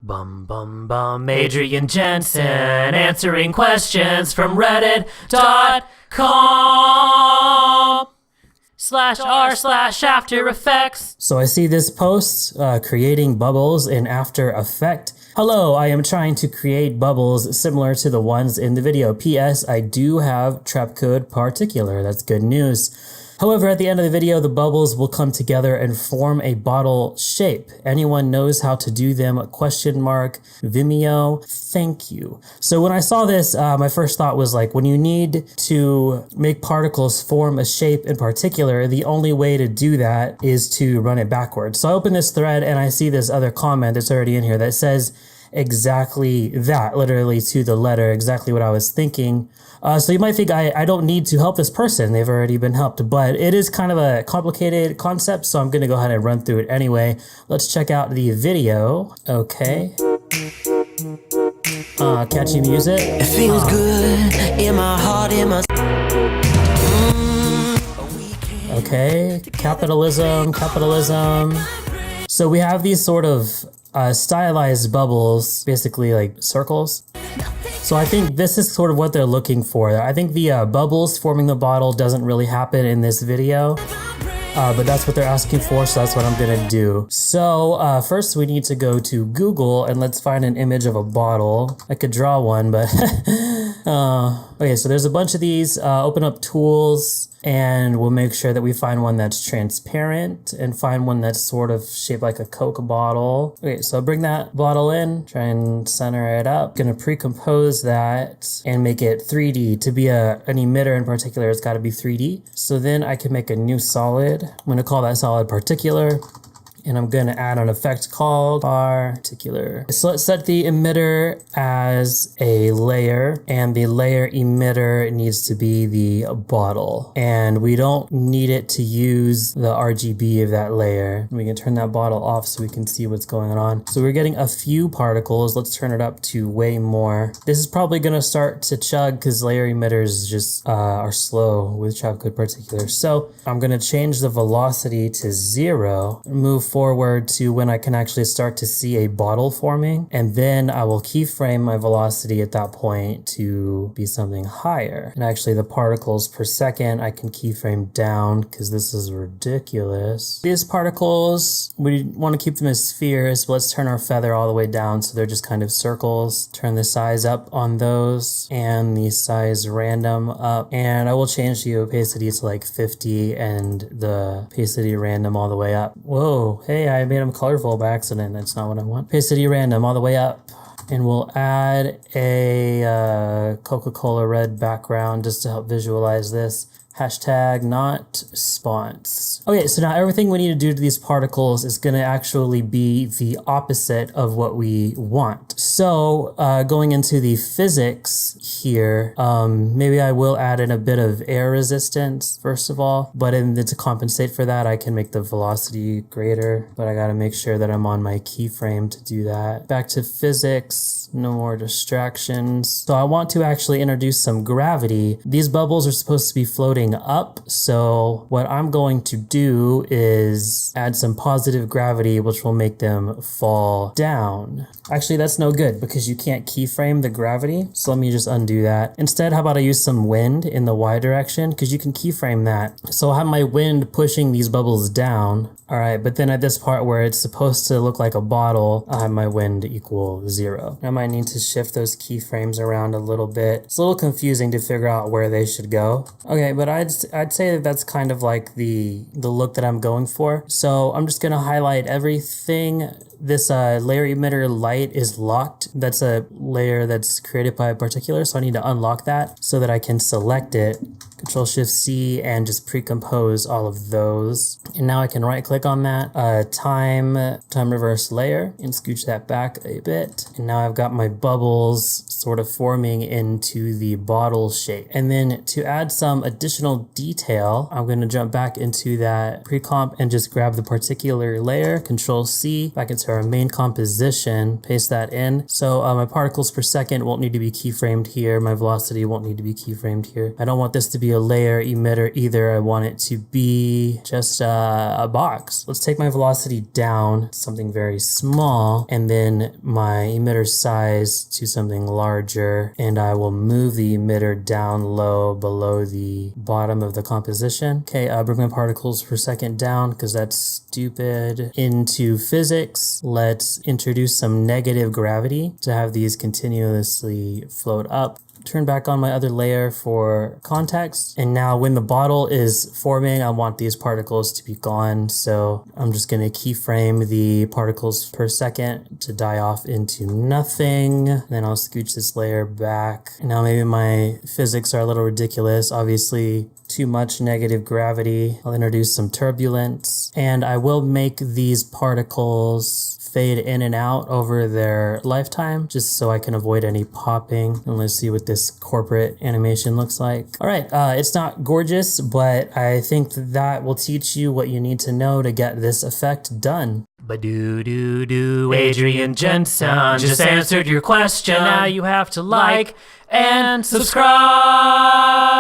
Bum bum bum, Adrian Jensen answering questions from reddit.com/r/After Effects. So I see this post, creating bubbles in After Effects. Hello, I am trying to create bubbles similar to the ones in the video. P.S. I do have trap code particular. That's good news. However, at the end of the video, the bubbles will come together and form a bottle shape. Anyone knows how to do them? ? Vimeo. Thank you. So when I saw this, my first thought was like, when you need to make particles form a shape in particular, the only way to do that is to run it backwards. So I open this thread and I see this other comment that's already in here that says exactly that, literally to the letter, exactly what I was thinking. So you might think I don't need to help this person. They've already been helped, but it is kind of a complicated concept. So I'm going to go ahead and run through it anyway. Let's check out the video. Okay. Catchy music. It feels good in my heart, in my... Okay. Capitalism. So we have these sort of stylized bubbles, basically like circles. So I think this is sort of what they're looking for. I think the bubbles forming the bottle doesn't really happen in this video, but that's what they're asking for, so that's what I'm gonna do. So first we need to go to Google and let's find an image of a bottle. I could draw one, but okay, so there's a bunch of these. Open up tools and we'll make sure that we find one that's transparent and find one that's sort of shaped like a Coke bottle. Okay, so bring that bottle in, try and center it up. Gonna pre-compose that and make it 3D. To be an emitter in particular, it's gotta be 3D. So then I can make a new solid. I'm gonna call that solid particular. And I'm going to add an effect called particular. So let's set the emitter as a layer, and the layer emitter needs to be the bottle. And we don't need it to use the RGB of that layer. We can turn that bottle off so we can see what's going on. So we're getting a few particles. Let's turn it up to way more. This is probably going to start to chug because layer emitters just are slow with trap code particular. So I'm going to change the velocity to 0, move forward to when I can actually start to see a bottle forming, and then I will keyframe my velocity at that point to be something higher. And actually the particles per second I can keyframe down because this is ridiculous. These particles, we want to keep them as spheres, but let's turn our feather all the way down so they're just kind of circles. Turn the size up on those and the size random up, and I will change the opacity to like 50 and the opacity random all the way up. Whoa, hey, I made them colorful by accident. That's not what I want. Opacity random all the way up. And we'll add a Coca-Cola red background just to help visualize this. Hashtag not sponce. Okay, so now everything we need to do to these particles is going to actually be the opposite of what we want. So going into the physics here, maybe I will add in a bit of air resistance first of all, but to compensate for that, I can make the velocity greater, but I got to make sure that I'm on my keyframe to do that. Back to physics, no more distractions. So I want to actually introduce some gravity. These bubbles are supposed to be floating up, so what I'm going to do is add some positive gravity which will make them fall down. Actually, that's no good because you can't keyframe the gravity, so let me just undo that. Instead, how about I use some wind in the Y direction, because you can keyframe that. So I'll have my wind pushing these bubbles down. Alright, but then at this part where it's supposed to look like a bottle, I'll have my wind equal 0. I might need to shift those keyframes around a little bit. It's a little confusing to figure out where they should go. Okay, but I'd say that that's kind of like the look that I'm going for. So I'm just going to highlight everything. This layer emitter light is locked. That's a layer that's created by a particular, so I need to unlock that so that I can select it. Control-Shift-C and just pre-compose all of those. And now I can right-click on that, time reverse layer, and scooch that back a bit. And now I've got my bubbles sort of forming into the bottle shape. And then to add some additional detail, I'm going to jump back into that pre-comp and just grab the particular layer, Control-C, back into our main composition, paste that in. So my particles per second won't need to be keyframed here. My velocity won't need to be keyframed here. I don't want this to be a layer emitter either. I want it to be just a box. Let's take my velocity down, something very small, and then my emitter size to something larger, and I will move the emitter down low below the bottom of the composition. Okay, bring my particles per second down because that's stupid. Into physics, let's introduce some negative gravity to have these continuously float up. Turn back on my other layer for context. And now when the bottle is forming, I want these particles to be gone. So I'm just going to keyframe the particles per second to die off into nothing. Then I'll scooch this layer back. And now maybe my physics are a little ridiculous. Obviously, too much negative gravity. I'll introduce some turbulence. And I will make these particles fade in and out over their lifetime, just so I can avoid any popping. And let's see what this corporate animation looks like. All right, it's not gorgeous, but I think that will teach you what you need to know to get this effect done. Ba-do-do-do, Adrian Jensen just answered your question. Now you have to like and subscribe.